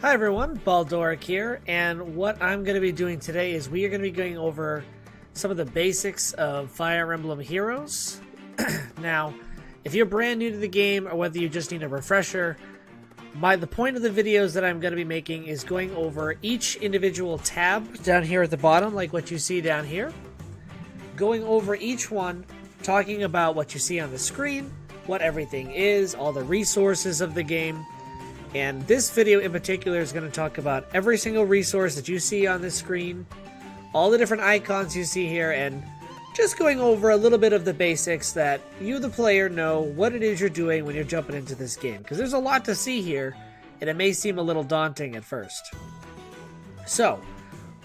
Hi everyone, Baldoric here, and what I'm going to be doing today is we are going to be going over some of the basics of Fire Emblem Heroes. Now, if you're brand new to the game or whether you just need a refresher, the point of the videos that I'm going to be making is going over each individual tab down here at the bottom, like what you see down here. Going over each one, talking about what you see on the screen, what everything is, all the resources of the game. And this video in particular is going to talk about every single resource that you see on the screen, all the different icons you see here, and just going over a little bit of the basics that you, the player, know what it is you're doing when you're jumping into this game. Because there's a lot to see here, and it may seem a little daunting at first. So,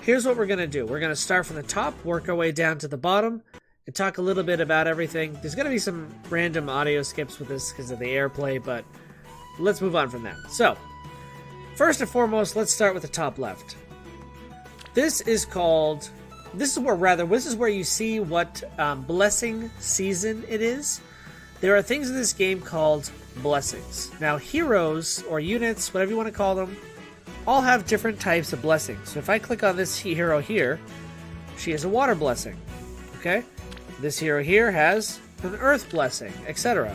here's what we're going to do. We're going to start from the top, work our way down to the bottom, and talk a little bit about everything. There's going to be some random audio skips with this because of the airplay, but let's move on from that. So, first and foremost, let's start with the top left. This is where you see what blessing season it is. There are things in this game called blessings. Now, heroes or units, whatever you want to call them, all have different types of blessings. So if I click on this hero here, she has a water blessing. Okay? This hero here has an earth blessing, etc.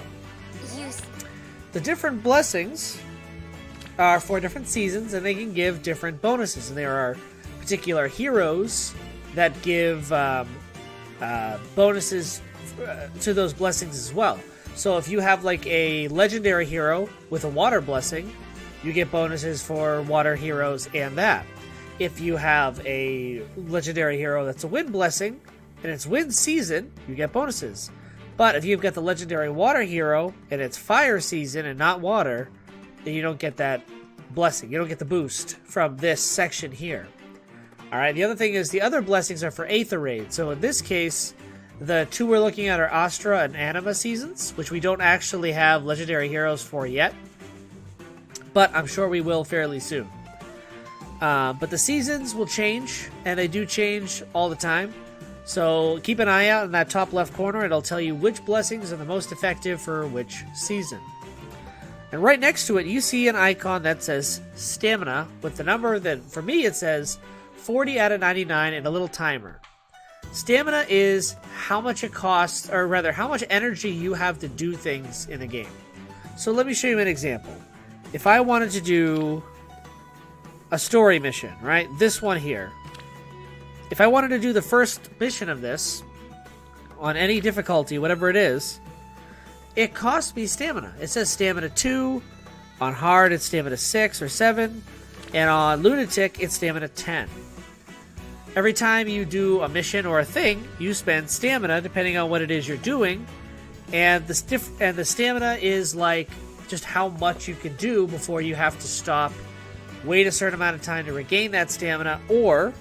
The different blessings are for different seasons, and they can give different bonuses. And there are particular heroes that give bonuses to those blessings as well. So if you have like a legendary hero with a water blessing, you get bonuses for water heroes and that. If you have a legendary hero that's a wind blessing, and it's wind season, you get bonuses. But if you've got the legendary water hero and it's fire season and not water, then you don't get that blessing. You don't get the boost from this section here. Alright, the other thing is the other blessings are for Aether Raid. So in this case, the two we're looking at are Astra and Anima seasons, which we don't actually have legendary heroes for yet. But I'm sure we will fairly soon. But the seasons will change, and they do change all the time. So keep an eye out in that top left corner. It'll tell you which blessings are the most effective for which season. And right next to it, you see an icon that says stamina with the number that, for me, it says 40 out of 99 and a little timer. Stamina is how much it costs, or rather, how much energy you have to do things in a game. So let me show you an example. If I wanted to do a story mission, right? This one here. If I wanted to do the first mission of this, on any difficulty, whatever it is, it costs me stamina. It says stamina 2, on hard it's stamina 6 or 7, and on lunatic it's stamina 10. Every time you do a mission or a thing, you spend stamina depending on what it is you're doing, and the stamina is like just how much you can do before you have to stop, wait a certain amount of time to regain that stamina, or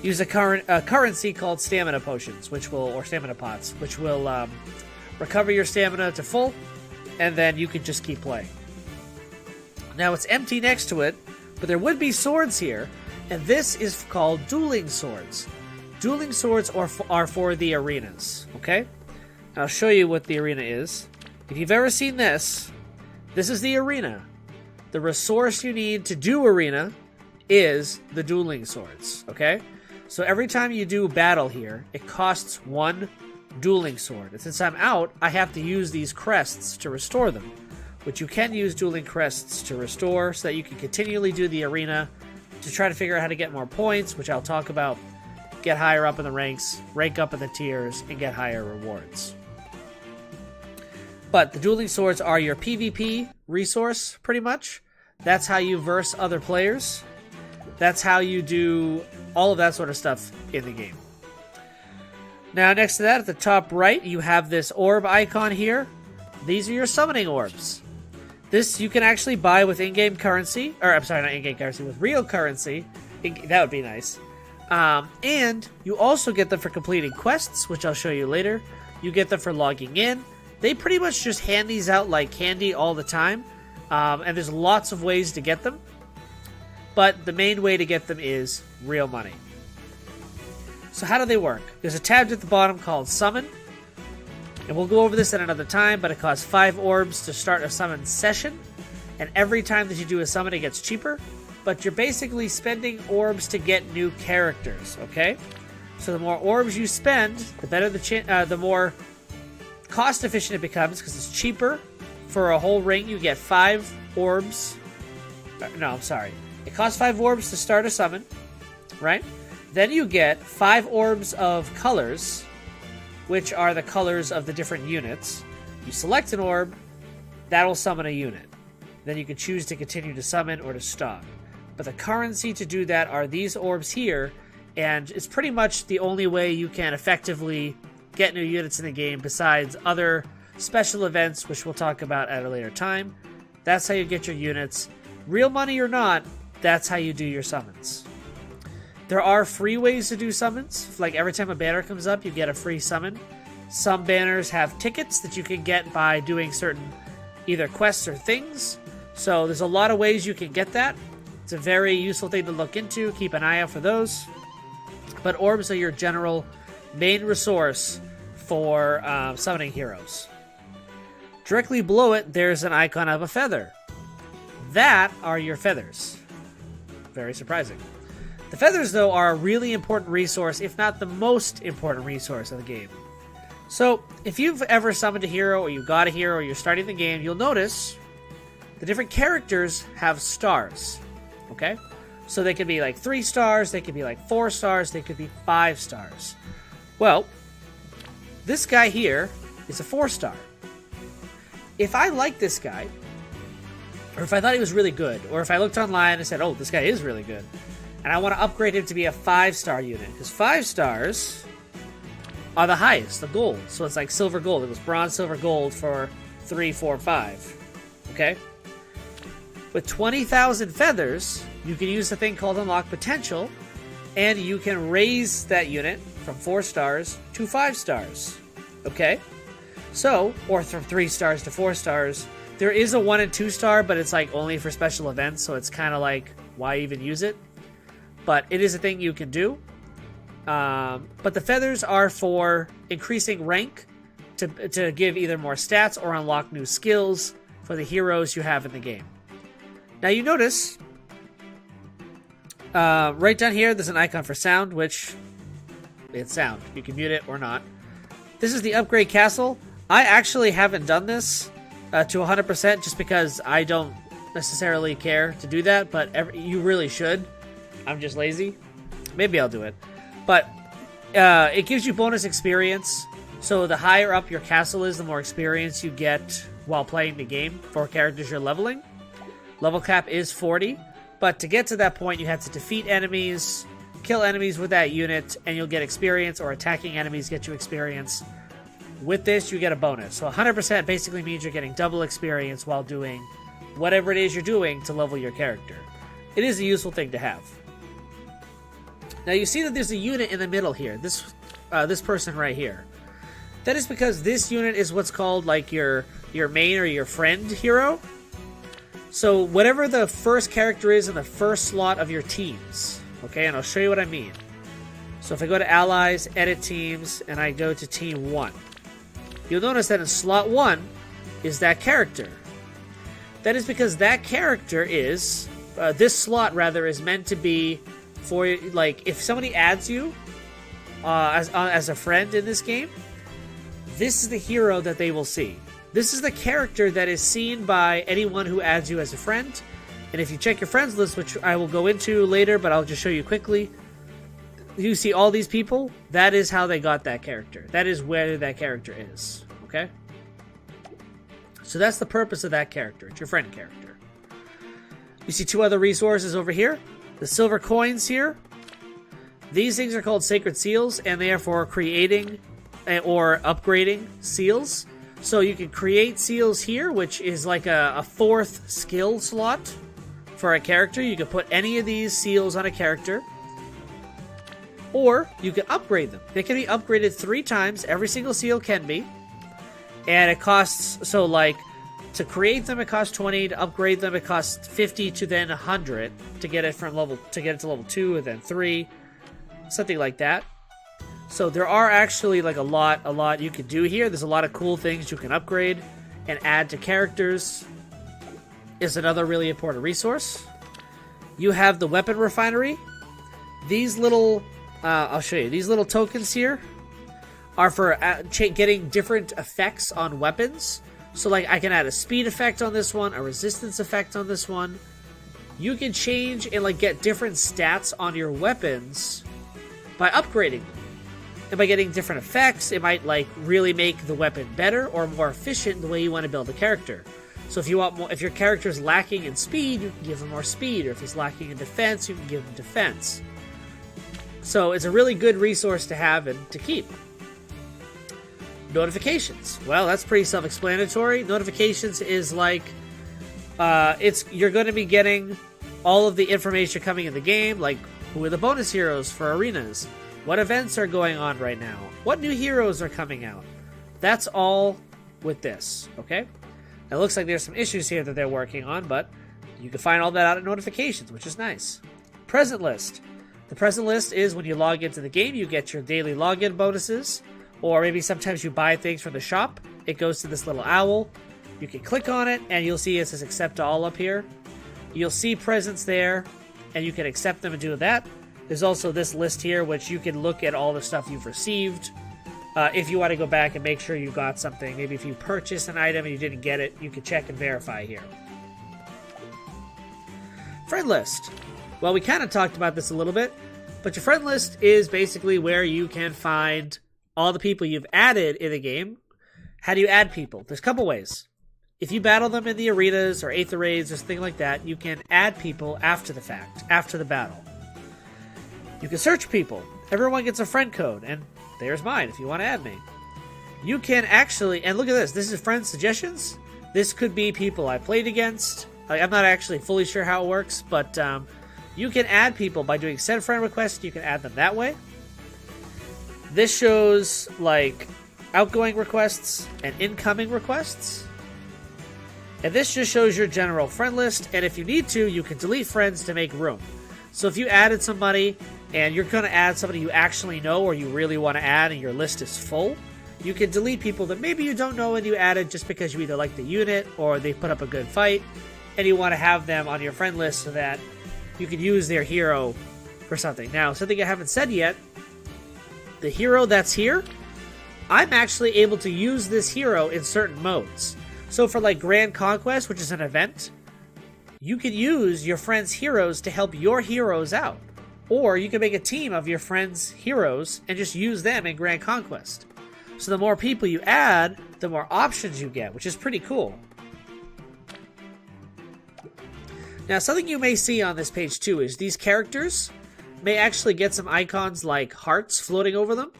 use a currency called stamina potions, or stamina pots, which will recover your stamina to full, and then you can just keep playing. Now it's empty next to it, but there would be swords here, and this is called dueling swords. Dueling swords are for the arenas, okay? And I'll show you what the arena is. If you've ever seen this, this is the arena. The resource you need to do arena is the dueling swords, okay? So every time you do battle here, it costs one dueling sword. And since I'm out, I have to use these crests to restore them. Which you can use dueling crests to restore so that you can continually do the arena to try to figure out how to get more points, which I'll talk about, get higher up in the ranks, rank up in the tiers, and get higher rewards. But the dueling swords are your PvP resource, pretty much. That's how you verse other players. That's how you do all of that sort of stuff in the game. Now, next to that, at the top right, you have this orb icon here. These are your summoning orbs. This you can actually buy with in-game currency. Or, I'm sorry, not in-game currency, with real currency. That would be nice. And you also get them for completing quests, which I'll show you later. You get them for logging in. They pretty much just hand these out like candy all the time. And there's lots of ways to get them. But the main way to get them is real money. So how do they work? There's a tab at the bottom called Summon. And we'll go over this at another time, but it costs 5 orbs to start a summon session. And every time that you do a summon, it gets cheaper. but you're basically spending orbs to get new characters, okay? So the more orbs you spend, the better the more cost efficient it becomes, because it's cheaper. For a whole ring, you get 5 orbs. No, I'm sorry. It costs 5 orbs to start a summon, right? Then you get 5 orbs of colors, which are the colors of the different units. You select an orb, that'll summon a unit. Then you can choose to continue to summon or to stop. But the currency to do that are these orbs here, and it's pretty much the only way you can effectively get new units in the game besides other special events, which we'll talk about at a later time. That's how you get your units. Real money or not, that's how you do your summons. There are free ways to do summons. Like every time a banner comes up, you get a free summon. Some banners have tickets that you can get by doing certain either quests or things. So there's a lot of ways you can get that. It's a very useful thing to look into. Keep an eye out for those. But orbs are your general main resource for summoning heroes. Directly below it, there's an icon of a feather. That are your feathers. Very surprising. The feathers, though, are a really important resource, if not the most important resource of the game. So, if you've ever summoned a hero, or you've got a hero, or you're starting the game, you'll notice the different characters have stars. Okay? So they could be like 3 stars, they could be like 4 stars, they could be 5 stars. Well, this guy here is a 4-star. If I like this guy, or if I thought he was really good, or if I looked online and said, oh, this guy is really good, and I want to upgrade him to be a 5-star unit, because 5 stars are the highest, the gold. So it's like silver gold. It was bronze, silver, gold for 3, 4, 5. Okay? With 20,000 feathers, you can use a thing called Unlock Potential, and you can raise that unit from 4 stars to 5 stars. Okay? So, or from 3 stars to 4 stars. There is a 1 and 2 star, but it's like only for special events, so it's kind of like, why even use it? But it is a thing you can do. But the feathers are for increasing rank to give either more stats or unlock new skills for the heroes you have in the game. Now you notice, right down here, there's an icon for sound, which it's sound. You can mute it or not. This is the upgrade castle. I actually haven't done this to 100% just because I don't necessarily care to do that, but you really should. I'm just lazy. Maybe I'll do it. But it gives you bonus experience. So the higher up your castle is, the more experience you get while playing the game for characters you're leveling. Level cap is 40, but to get to that point, you have to defeat enemies, kill enemies with that unit, and you'll get experience, or attacking enemies get you experience. With this, you get a bonus. So 100% basically means you're getting double experience while doing whatever it is you're doing to level your character. It is a useful thing to have. Now you see that there's a unit in the middle here. This person right here. That is because this unit is what's called like your main or your friend hero. So whatever the first character is in the first slot of your teams. Okay, and I'll show you what I mean. So if I go to Allies, Edit Teams, and I go to Team 1. You'll notice that in slot 1 is that character. That is because that character is, this slot rather, is meant to be for, like, if somebody adds you as a friend in this game, this is the hero that they will see. This is the character that is seen by anyone who adds you as a friend. And if you check your friends list, which I will go into later, but I'll just show you quickly, you see all these people, that is how they got that character. That is where that character is, okay? So that's the purpose of that character. It's your friend character. You see 2 other resources over here. The silver coins here. These things are called sacred seals, and they are for creating or upgrading seals. So you can create seals here, which is like a 4th skill slot for a character. You can put any of these seals on a character. Or you can upgrade them. They can be upgraded 3 times. Every single seal can be. And it costs, so like, to create them it costs 20, to upgrade them it costs 50 to then 100 to get it to level 2 and then 3. Something like that. So there are actually like a lot you can do here. There's a lot of cool things you can upgrade and add to characters. Is another really important resource. You have the weapon refinery. These little, I'll show you. These little tokens here are for getting different effects on weapons. So like I can add a speed effect on this one, a resistance effect on this one. You can change and like get different stats on your weapons by upgrading them. And by getting different effects, it might like really make the weapon better or more efficient the way you want to build a character. So if you want more, if your character is lacking in speed, you can give him more speed, or if he's lacking in defense, you can give him defense. So it's a really good resource to have and to keep. Notifications. Well, that's pretty self-explanatory. Notifications is like you're going to be getting all of the information coming in the game, like who are the bonus heroes for arenas, what events are going on right now, what new heroes are coming out. That's all with this, okay? It looks like there's some issues here that they're working on, but you can find all that out in notifications, which is nice. Present list. The present list is when you log into the game, you get your daily login bonuses, or maybe sometimes you buy things from the shop. It goes to this little owl. You can click on it, and you'll see it says accept all up here. You'll see presents there, and you can accept them and do that. There's also this list here, which you can look at all the stuff you've received. If you want to go back and make sure you got something, maybe if you purchased an item and you didn't get it, you can check and verify here. Friend list. Well, we kind of talked about this a little bit, but your friend list is basically where you can find all the people you've added in the game. How do you add people? There's a couple ways. If you battle them in the arenas or Aether Raids or something like that, you can add people after the fact, after the battle. You can search people. Everyone gets a friend code, and there's mine if you want to add me. You can actually, and look at this, this is friend suggestions. This could be people I played against. I'm not actually fully sure how it works, but you can add people by doing send friend requests. You can add them that way. This shows like outgoing requests and incoming requests. And this just shows your general friend list, and if you need to, you can delete friends to make room. So if you added somebody and you're going to add somebody you actually know or you really want to add and your list is full, you can delete people that maybe you don't know and you added just because you either like the unit or they put up a good fight and you want to have them on your friend list so that you can use their hero for something. Now, something I haven't said yet, the hero that's here, I'm actually able to use this hero in certain modes. So for like Grand Conquest, which is an event, you can use your friends' heroes to help your heroes out. Or you can make a team of your friends' heroes and just use them in Grand Conquest. So the more people you add, the more options you get, which is pretty cool. Now, something you may see on this page too is these characters may actually get some icons like hearts floating over them.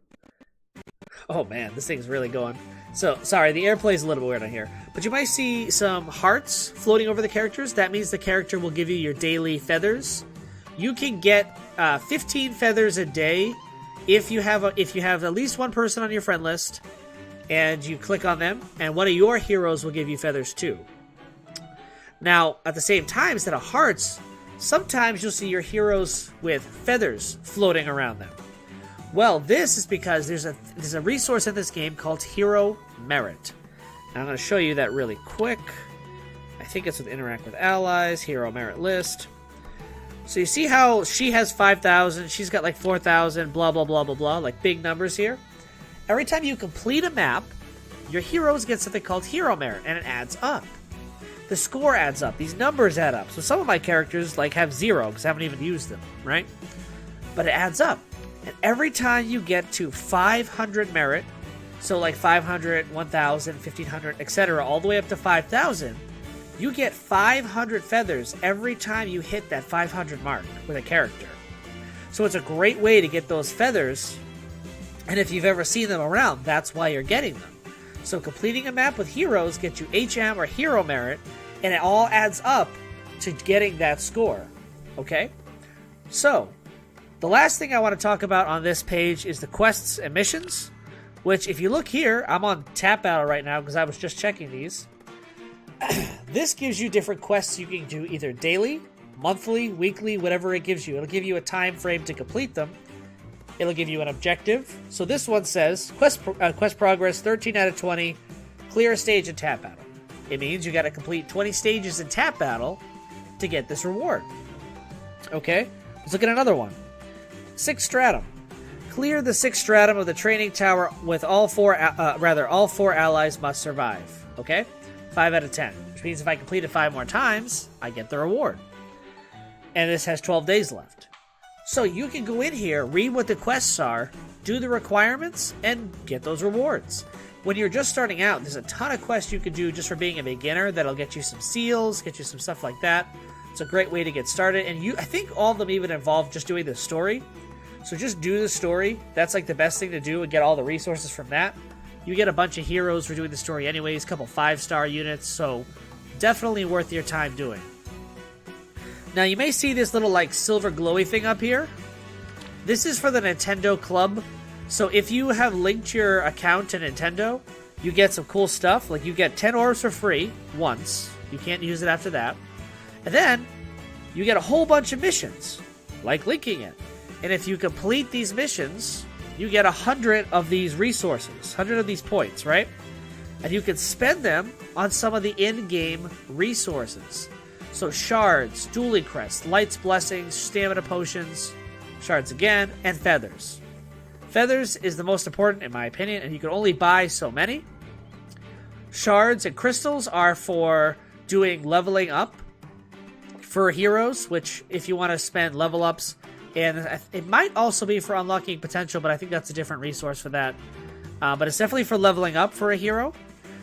Oh man, this thing's really going. So, sorry, the airplay is a little weird on here. But you might see some hearts floating over the characters. That means the character will give you your daily feathers. You can get 15 feathers a day if you have at least one person on your friend list and you click on them, and one of your heroes will give you feathers too. Now, at the same time, instead of hearts, sometimes you'll see your heroes with feathers floating around them. Well, this is because there's a resource in this game called Hero Merit. And I'm going to show you that really quick. I think it's with Interact with Allies, Hero Merit List. So you see how she has 5,000, she's got like 4,000, blah, blah, blah, blah, blah, like big numbers here. Every time you complete a map, your heroes get something called Hero Merit, and it adds up. The score adds up. These numbers add up. So some of my characters like have 0 because I haven't even used them, right? But it adds up. And every time you get to 500 merit, so like 500, 1,000, 1,500, etc., all the way up to 5,000, you get 500 feathers every time you hit that 500 mark with a character. So it's a great way to get those feathers, and if you've ever seen them around, that's why you're getting them. So completing a map with heroes gets you HM or Hero Merit, and it all adds up to getting that score. Okay? So, the last thing I want to talk about on this page is the quests and missions, which if you look here, I'm on Tap Battle right now because I was just checking these. This gives you different quests you can do either daily, monthly, weekly, whatever it gives you. It'll give you a time frame to complete them. It'll give you an objective. So this one says, quest progress 13 out of 20, clear a stage in Tap Battle. It means you got to complete 20 stages in Tap Battle to get this reward. Okay, let's look at another one. 6th stratum. Clear the 6th stratum of the training tower with all four allies must survive. Okay, 5 out of 10, which means if I complete it 5 more times, I get the reward. And this has 12 days left. So you can go in here, read what the quests are, do the requirements, and get those rewards. When you're just starting out, there's a ton of quests you can do just for being a beginner that'll get you some seals, get you some stuff like that. It's a great way to get started. And I think all of them even involve just doing the story. So just do the story. That's like the best thing to do and get all the resources from that. You get a bunch of heroes for doing the story anyways, a couple 5-star units, so definitely worth your time doing. Now you may see this little like silver glowy thing up here. This is for the Nintendo Club. So if you have linked your account to Nintendo, you get some cool stuff. Like you get 10 orbs for free once. You can't use it after that. And then you get a whole bunch of missions, like linking it. And if you complete these missions, you get 100 of these resources, 100 of these points, right? And you can spend them on some of the in-game resources. So shards, dueling crests, lights, blessings, stamina potions, shards again, and feathers. Feathers is the most important in my opinion, and you can only buy so many. Shards and crystals are for doing leveling up for heroes, which if you want to spend level ups, and it might also be for unlocking potential, but I think that's a different resource for that. But it's definitely for leveling up for a hero.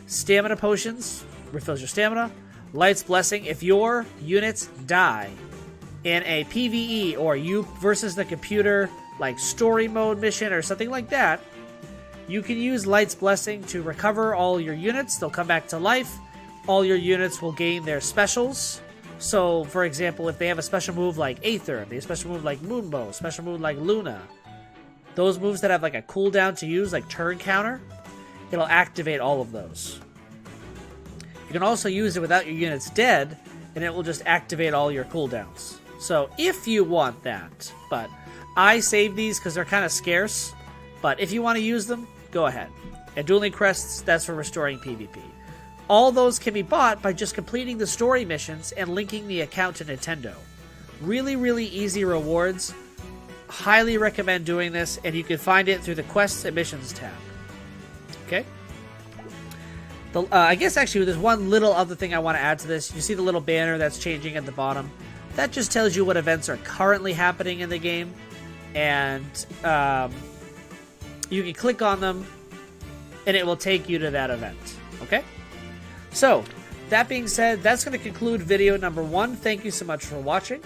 Stamina potions refills your stamina. Light's Blessing, if your units die in a PvE or you versus the computer, like story mode mission or something like that, you can use Light's Blessing to recover all your units. They'll come back to life. All your units will gain their specials. So, for example, if they have a special move like Aether, they have a special move like Moonbow, a special move like Luna, those moves that have like a cooldown to use, like turn counter, it'll activate all of those. You can also use it without your units dead, and it will just activate all your cooldowns. So, if you want that, but I save these because they're kind of scarce, but if you want to use them, go ahead. And Dueling Crests, that's for restoring PvP. All those can be bought by just completing the story missions and linking the account to Nintendo. Really, really easy rewards. Highly recommend doing this, and you can find it through the Quests and Missions tab. Okay? I guess actually there's one little other thing I want to add to this. You see the little banner that's changing at the bottom? That just tells you what events are currently happening in the game. And you can click on them, and it will take you to that event. Okay? So, that being said, that's going to conclude video number 1. Thank you so much for watching.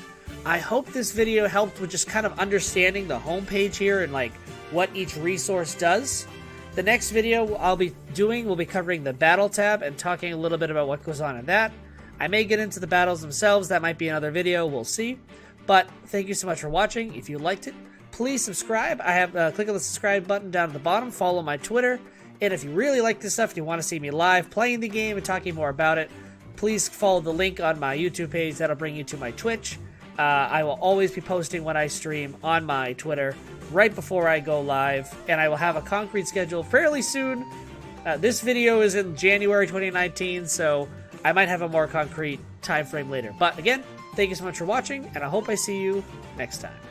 I hope this video helped with just kind of understanding the homepage here and like what each resource does. The next video I'll be doing will be covering the battle tab and talking a little bit about what goes on in that. I may get into the battles themselves. That might be another video. We'll see. But thank you so much for watching. If you liked it, please subscribe. I have click on the subscribe button down at the bottom. Follow my Twitter. And if you really like this stuff and you want to see me live playing the game and talking more about it, please follow the link on my YouTube page. That'll bring you to my Twitch. I will always be posting when I stream on my Twitter right before I go live, and I will have a concrete schedule fairly soon. This video is in January 2019, so I might have a more concrete time frame later. But again, thank you so much for watching, and I hope I see you next time.